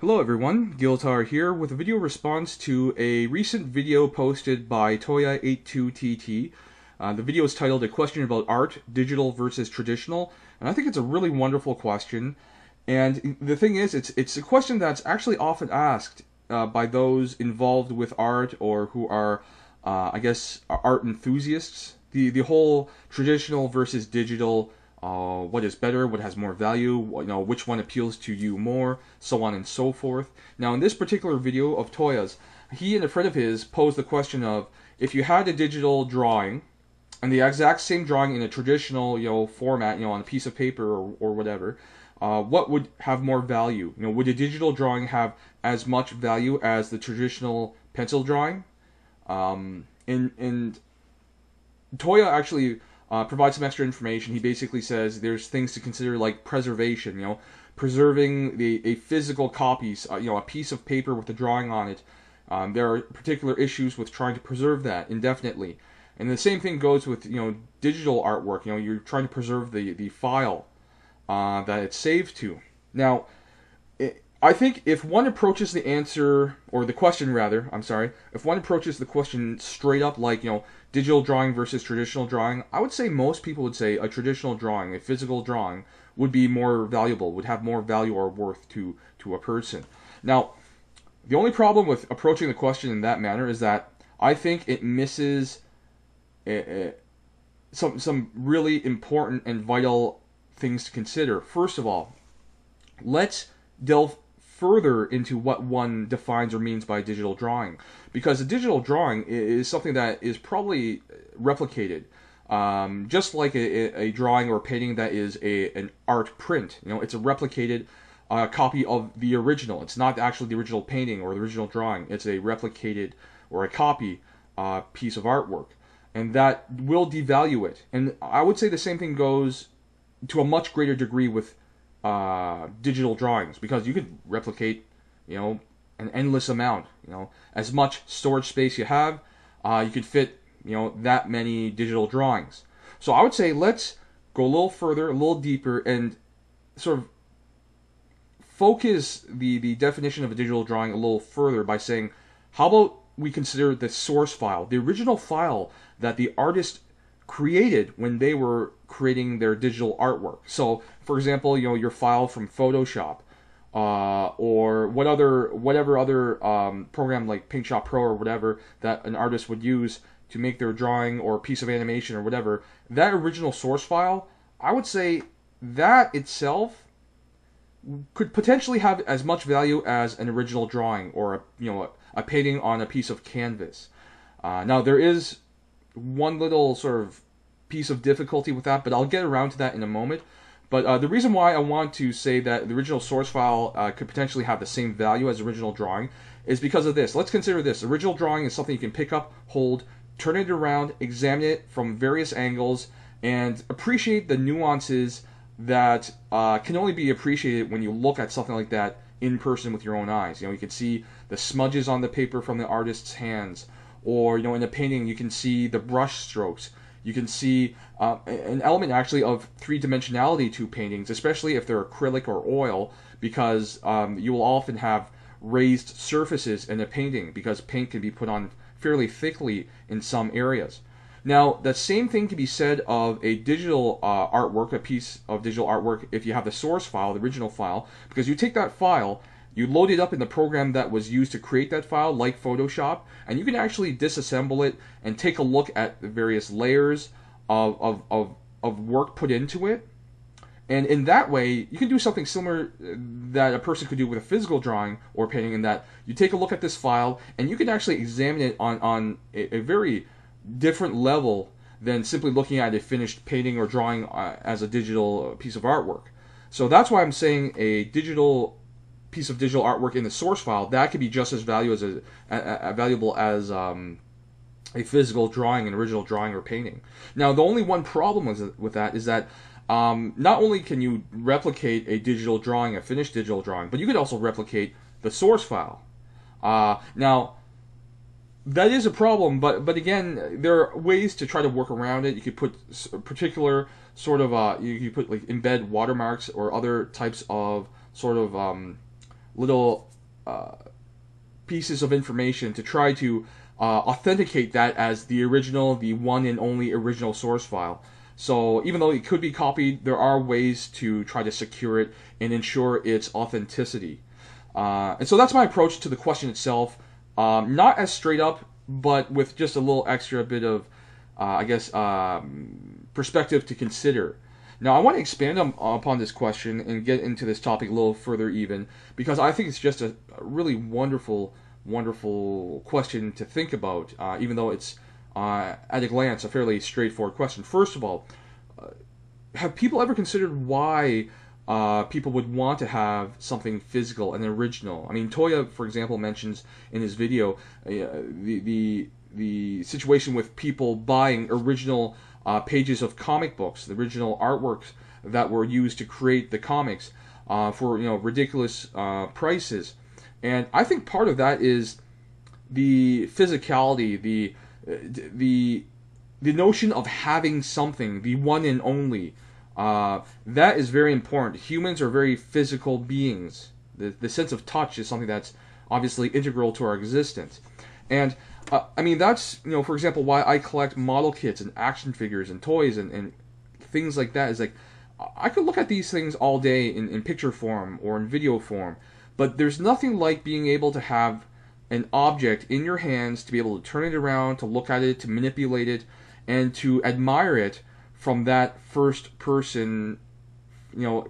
Hello everyone, Giltar here with a video response to a recent video posted by Toya82TT. The video is titled A Question About Art, Digital versus Traditional, and I think it's a really wonderful question. And the thing is, it's a question that's actually often asked by those involved with art or who are, I guess, art enthusiasts. The whole traditional versus digital, what is better, what has more value, which one appeals to you more, so on and so forth. Now, in this particular video of Toya's, he and a friend of his posed the question of, if you had a digital drawing and the exact same drawing in a traditional, format, on a piece of paper or whatever, what would have more value? Would a digital drawing have as much value as the traditional pencil drawing? And Toya actually provides some extra information. He basically says there's things to consider like preservation, preserving a physical copies, a piece of paper with a drawing on it. There are particular issues with trying to preserve that indefinitely. And the same thing goes with, digital artwork. You're trying to preserve the file that it's saved to. Now, I think if one approaches the answer, or the question rather, if one approaches the question straight up like, digital drawing versus traditional drawing, I would say most people would say a traditional drawing, a physical drawing, would be more valuable, would have more value or worth to a person. Now, the only problem with approaching the question in that manner is that I think it misses some really important and vital things to consider. First of all, let's delve further into what one defines or means by digital drawing, because a digital drawing is something that is probably replicated, just like a drawing or a painting that is an art print. It's a replicated copy of the original. It's not actually the original painting or the original drawing. It's a replicated or a copy piece of artwork, and that will devalue it. And I would say the same thing goes to a much greater degree with digital drawings, because you could replicate, an endless amount. As much storage space you have, you could fit, that many digital drawings. So I would say let's go a little further, a little deeper, and sort of focus the definition of a digital drawing a little further by saying, how about we consider the source file, the original file that the artist created when they were creating their digital artwork. So, for example, your file from Photoshop, or whatever other program like PaintShop Pro or whatever that an artist would use to make their drawing or piece of animation or whatever. That original source file, I would say that itself could potentially have as much value as an original drawing or a painting on a piece of canvas. Now there is one little sort of piece of difficulty with that, but I'll get around to that in a moment. But the reason why I want to say that the original source file could potentially have the same value as original drawing is because of this. Let's consider this. Original drawing is something you can pick up, hold, turn it around, examine it from various angles, and appreciate the nuances that can only be appreciated when you look at something like that in person with your own eyes. You can see the smudges on the paper from the artist's hands, or in a painting you can see the brush strokes. You can see an element actually of three-dimensionality to paintings, especially if they're acrylic or oil, because you will often have raised surfaces in a painting because paint can be put on fairly thickly in some areas. Now, the same thing can be said of a digital artwork, a piece of digital artwork, if you have the source file, the original file, because you take that file, you load it up in the program that was used to create that file, like Photoshop, and you can actually disassemble it and take a look at the various layers of work put into it. And in that way, you can do something similar that a person could do with a physical drawing or painting, in that you take a look at this file and you can actually examine it on a very different level than simply looking at a finished painting or drawing as a digital piece of artwork. So that's why I'm saying a digital piece of digital artwork in the source file, that could be just as valuable as a physical drawing, an original drawing or painting. Now, the only one problem with that is that not only can you replicate a digital drawing, a finished digital drawing, but you could also replicate the source file. Now, that is a problem, but again, there are ways to try to work around it. You could put particular sort of you could put like embed watermarks or other types of sort of little pieces of information to try to authenticate that as the original, the one and only original source file. So even though it could be copied, there are ways to try to secure it and ensure its authenticity. And so that's my approach to the question itself. Not as straight up, but with just a little extra bit of, perspective to consider. Now, I want to expand upon this question and get into this topic a little further even, because I think it's just a really wonderful question to think about, even though it's, at a glance, a fairly straightforward question. First of all, have people ever considered why people would want to have something physical and original? I mean, Toya, for example, mentions in his video the situation with people buying original pages of comic books, the original artworks that were used to create the comics for ridiculous prices. And I think part of that is the physicality, the notion of having something, the one and only. That is very important. Humans are very physical beings. The sense of touch is something that's obviously integral to our existence. And I mean, that's, for example, why I collect model kits and action figures and toys and things like that. Is like, I could look at these things all day in picture form or in video form, but there's nothing like being able to have an object in your hands, to be able to turn it around, to look at it, to manipulate it, and to admire it from that first person,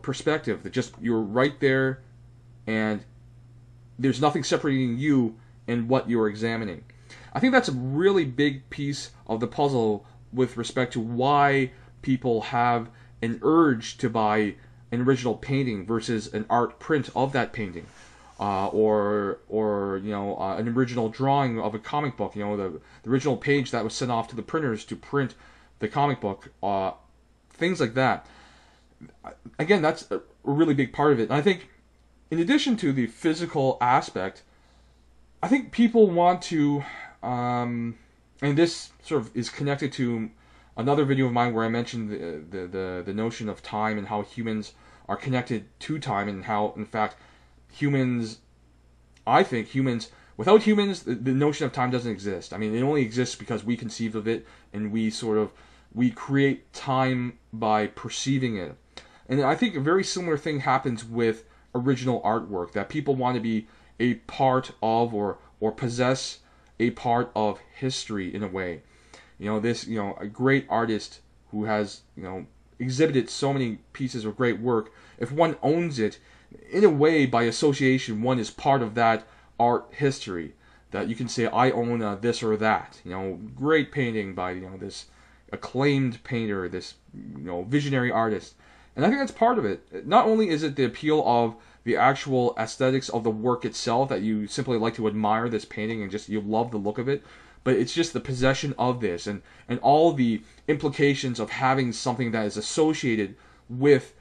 perspective. That just, you're right there, and there's nothing separating you and what you're examining. I think that's a really big piece of the puzzle with respect to why people have an urge to buy an original painting versus an art print of that painting, or an original drawing of a comic book. The original page that was sent off to the printers to print the comic book, things like that. Again, that's a really big part of it. And I think, in addition to the physical aspect, I think people want to, and this sort of is connected to another video of mine where I mentioned the notion of time and how humans are connected to time, and how, in fact, without humans, the notion of time doesn't exist. I mean, it only exists because we conceive of it, and we create time by perceiving it. And I think a very similar thing happens with original artwork, that people want to be a part of or possess a part of history in a way. A great artist who has, exhibited so many pieces of great work, if one owns it, in a way, by association, one is part of that art history. That you can say, I own this or that. Great painting by, this acclaimed painter, this, visionary artist. And I think that's part of it. Not only is it the appeal of the actual aesthetics of the work itself, that you simply like to admire this painting and just, you love the look of it, but it's just the possession of this and all the implications of having something that is associated with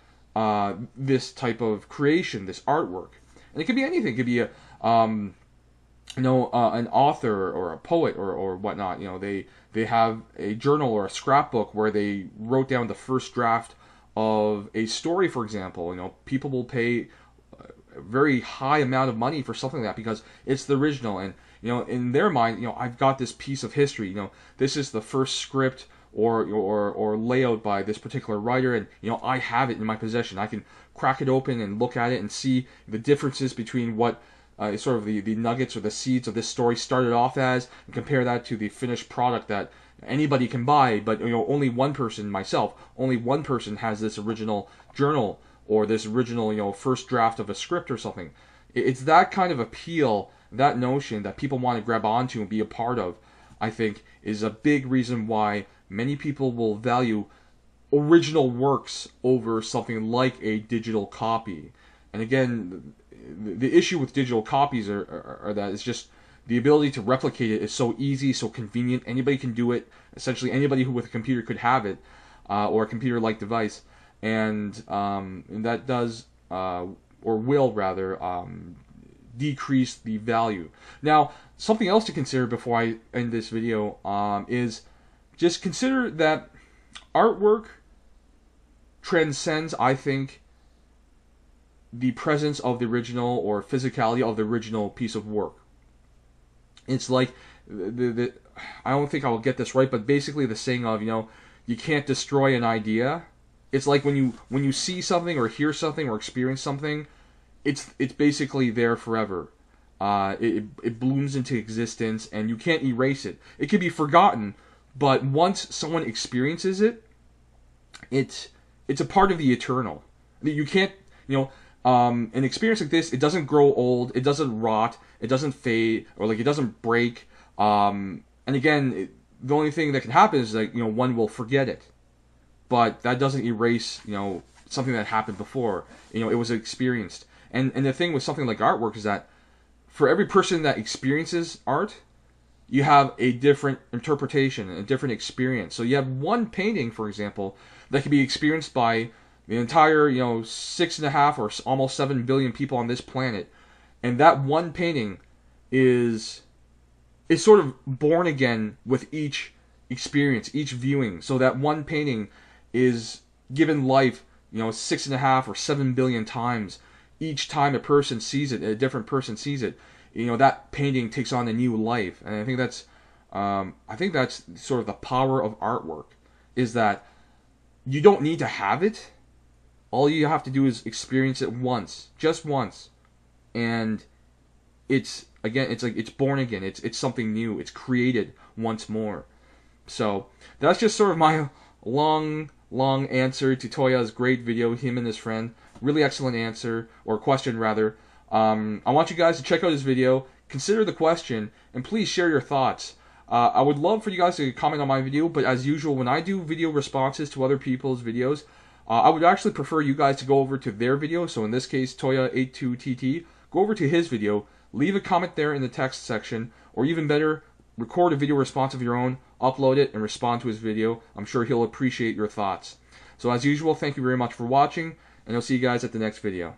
this type of creation, this artwork. And it could be anything. It could be an author or a poet or whatnot. They have a journal or a scrapbook where they wrote down the first draft of a story, for example. People will pay a very high amount of money for something like that because it's the original, and in their mind, I've got this piece of history. This is the first script or layout by this particular writer, and I have it in my possession. I can crack it open and look at it and see the differences between what sort of the nuggets or the seeds of this story started off as, and compare that to the finished product that anybody can buy, but only one person, myself, only one person has this original journal or this original first draft of a script or something. It's that kind of appeal, that notion that people want to grab onto and be a part of, I think, is a big reason why many people will value original works over something like a digital copy. And again, the issue with digital copies are that it's just the ability to replicate it is so easy, so convenient. Anybody can do it. Essentially, anybody who with a computer could have it, or a computer-like device, and that does or will rather decrease the value. Now, something else to consider before I end this video is just consider that artwork transcends, I think, the presence of the original or physicality of the original piece of work. It's like I don't think I'll get this right, but basically the saying of, you can't destroy an idea. It's like when you see something or hear something or experience something, it's basically there forever. It blooms into existence, and you can't erase it. It can be forgotten, but once someone experiences it, it's a part of the eternal. You can't, an experience like this, it doesn't grow old, it doesn't rot, it doesn't fade, or like it doesn't break. And again, the only thing that can happen is like, one will forget it, but that doesn't erase, something that happened before. It was experienced. And the thing with something like artwork is that for every person that experiences art, you have a different interpretation, a different experience. So you have one painting, for example, that can be experienced by the entire, 6.5 or almost 7 billion people on this planet, and that one painting is sort of born again with each experience, each viewing. So that one painting is given life, 6.5 or 7 billion times. Each time a person sees it, a different person sees it, that painting takes on a new life. And I think that's sort of the power of artwork, is that you don't need to have it. All you have to do is experience it once, just once, and it's born again. It's something new. It's created once more. So that's just sort of my long answer to Toya's great video, him and his friend. Really excellent answer, or question rather. I want you guys to check out his video, consider the question, and please share your thoughts. I would love for you guys to comment on my video, but as usual, when I do video responses to other people's videos, I would actually prefer you guys to go over to their video. So in this case, Toya82TT, go over to his video, leave a comment there in the text section, or even better, record a video response of your own, upload it, and respond to his video. I'm sure he'll appreciate your thoughts. So as usual, thank you very much for watching, and I'll see you guys at the next video.